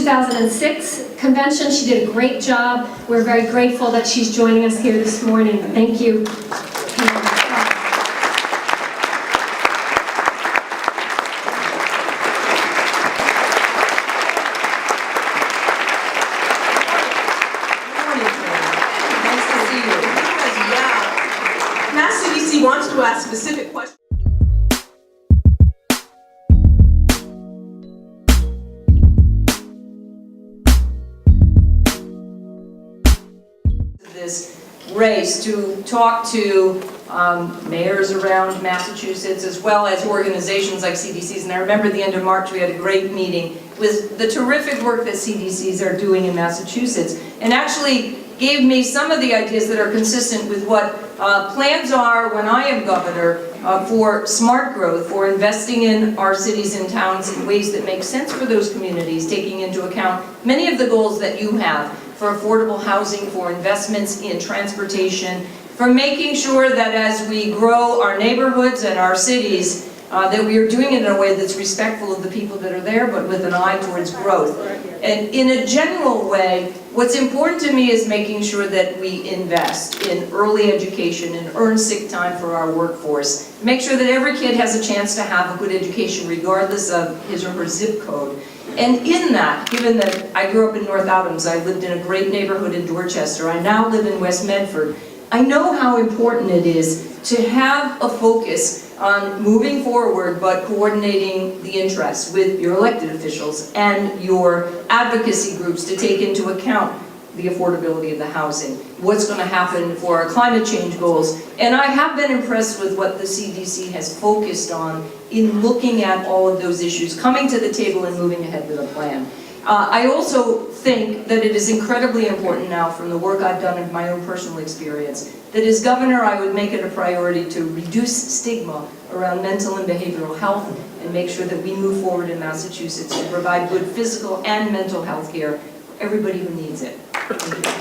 2006 convention. She did a great job. We're very grateful that she's joining us here this morning. Thank you. MACDC wants to ask specific questions. This race to talk to mayors around Massachusetts as well as organizations like CDCs. And I remember at the end of March we had a great meeting with the terrific work that CDCs are doing in Massachusetts, and actually gave me some of the ideas that are consistent with what plans are when I am governor for smart growth, for investing in our cities and towns in ways that make sense for those communities, taking into account many of the goals that you have for affordable housing, for investments in transportation, for making sure that as we grow our neighborhoods and our cities, that we are doing it in a way that's respectful of the people that are there, but with an eye towards growth. And in a general way, what's important to me is making sure that we invest in early education and earn sick time for our workforce. Make sure that every kid has a chance to have a good education regardless of his or her zip code. And in that, given that I grew up in North Adams, I lived in a great neighborhood in Dorchester, I now live in West Medford, I know how important it is to have a focus on moving forward, but coordinating the interests with your elected officials and your advocacy groups to take into account the affordability of the housing, what's going to happen for our climate change goals. And I have been impressed with what the CDC has focused on in looking at all of those issues, coming to the table and moving ahead with a plan. I also think that it is incredibly important now, from the work I've done in my own personal experience, that as governor I would make it a priority to reduce stigma around mental and behavioral health and make sure that we move forward in Massachusetts to provide good physical and mental health care for everybody who needs it. Thank you.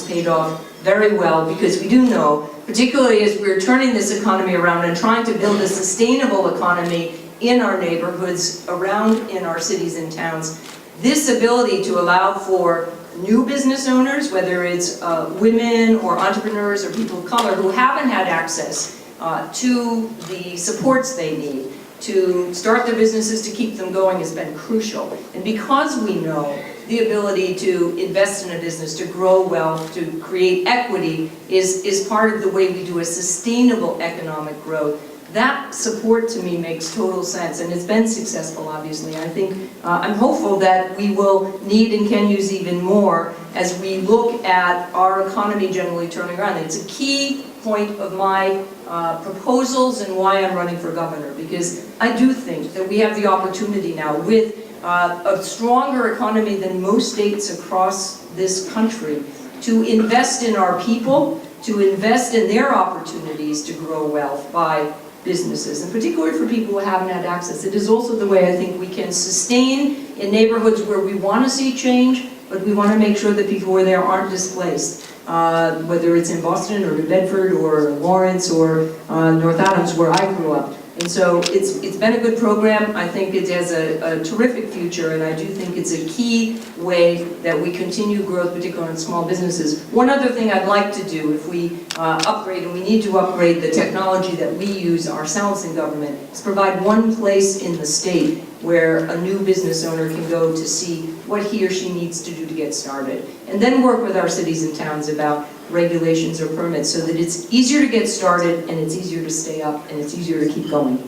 Paid off very well, because we do know, particularly as we're turning this economy around and trying to build a sustainable economy in our neighborhoods, around in our cities and towns, this ability to allow for new business owners, whether it's women or entrepreneurs or people of color who haven't had access to the supports they need to start their businesses, to keep them going, has been crucial. And because we know the ability to invest in a business, to grow wealth, to create equity is part of the way we do a sustainable economic growth, that support to me makes total sense, and it's been successful, obviously. I think, I'm hopeful that we will need and can use even more as we look at our economy generally turning around. And it's a key point of my proposals and why I'm running for governor, because I do think that we have the opportunity now, with a stronger economy than most states across this country, to invest in our people, to invest in their opportunities to grow wealth by businesses, and particularly for people who haven't had access. It is also the way I think we can sustain in neighborhoods where we want to see change, but we want to make sure that people who are there aren't displaced. Whether it's in Boston or New Bedford or Lawrence or North Adams, where I grew up. And so it's been a good program. I think it has a terrific future, and I do think it's a key way that we continue growth, particularly in small businesses. One other thing I'd like to do, if we upgrade, and we need to upgrade the technology that we use ourselves in government, is provide one place in the state where a new business owner can go to see what he or she needs to do to get started. And then work with our cities and towns about regulations or permits so that it's easier to get started, and it's easier to stay up, and it's easier to keep going.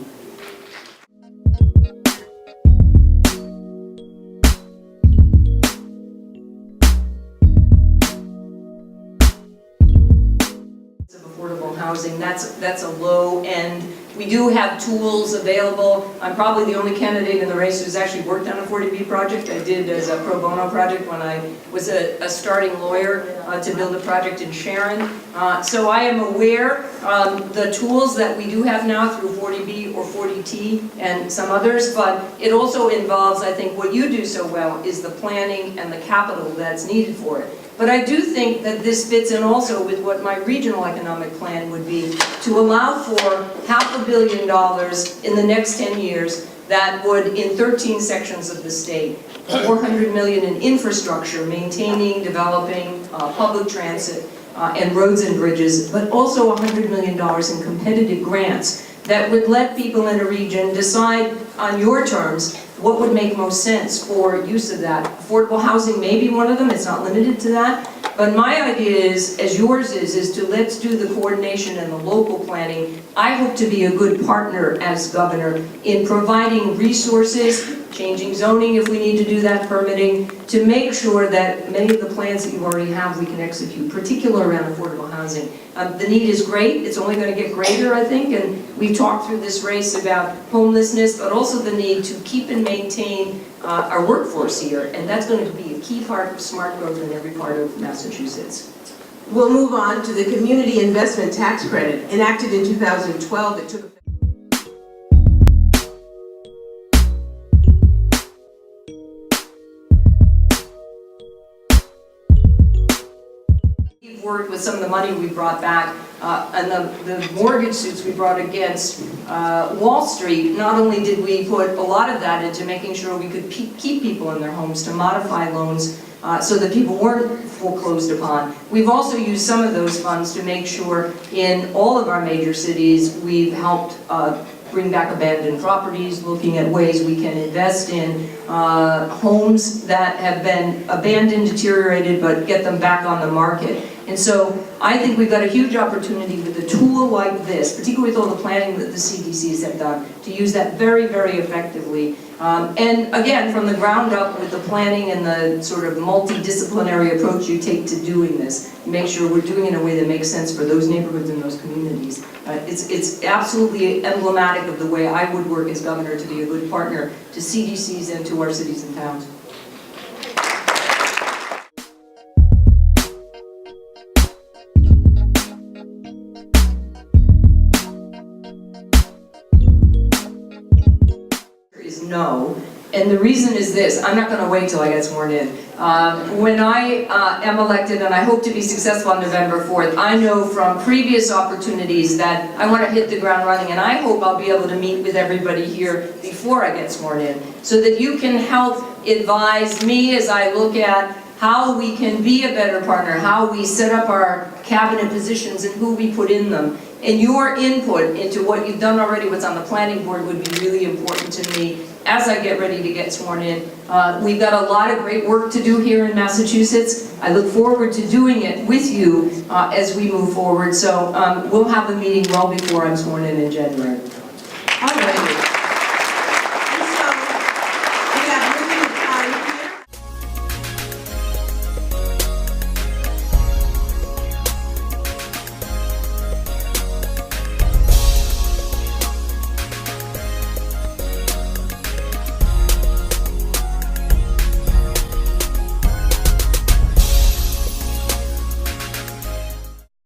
Of affordable housing. That's a low end. We do have tools available. I'm probably the only candidate in the race who's actually worked on a 40B project. I did as a pro bono project when I was a starting lawyer to build a project in Sharon. So I am aware the tools that we do have now through 40B or 40T and some others, but it also involves, I think what you do so well is the planning and the capital that's needed for it. But I do think that this fits in also with what my regional economic plan would be, to allow for $500 million in the next 10 years that would, in 13 sections of the state, $400 million in infrastructure, maintaining, developing public transit and roads and bridges, but also $100 million in competitive grants that would let people in a region decide on your terms what would make most sense for use of that. Affordable housing may be one of them, it's not limited to that. But my idea is, as yours is to let's do the coordination and the local planning. I hope to be a good partner as governor in providing resources, changing zoning if we need to do that, permitting, to make sure that many of the plans that you already have we can execute, particularly around affordable housing. The need is great, it's only going to get greater, I think, and we've talked through this race about homelessness, but also the need to keep and maintain our workforce here, and that's going to be a key part of smart growth in every part of Massachusetts. We'll move on to the Community Investment Tax Credit, enacted in 2012. It took effect. We've worked with some of the money we brought back and the mortgage suits we brought against Wall Street. Not only did we put a lot of that into making sure we could keep people in their homes, to modify loans so that people weren't foreclosed upon. We've also used some of those funds to make sure in all of our major cities we've helped bring back abandoned properties, looking at ways we can invest in homes that have been abandoned, deteriorated, but get them back on the market. And so I think we've got a huge opportunity with a tool like this, particularly with all the planning that the CDCs have done, to use that very, very effectively. And again, from the ground up with the planning and the sort of multidisciplinary approach you take to doing this, make sure we're doing it in a way that makes sense for those neighborhoods and those communities. It's absolutely emblematic of the way I would work as governor, to be a good partner to CDCs and to our cities and towns. No, and the reason is this: I'm not going to wait till I get sworn in. When I am elected, and I hope to be successful on November 4th, I know from previous opportunities that I want to hit the ground running, and I hope I'll be able to meet with everybody here before I get sworn in, so that you can help advise me as I look at how we can be a better partner, how we set up our cabinet positions and who we put in them. And your input into what you've done already, what's on the planning board, would be really important to me as I get ready to get sworn in. We've got a lot of great work to do here in Massachusetts. I look forward to doing it with you as we move forward. So we'll have a meeting well before I'm sworn in January. All right.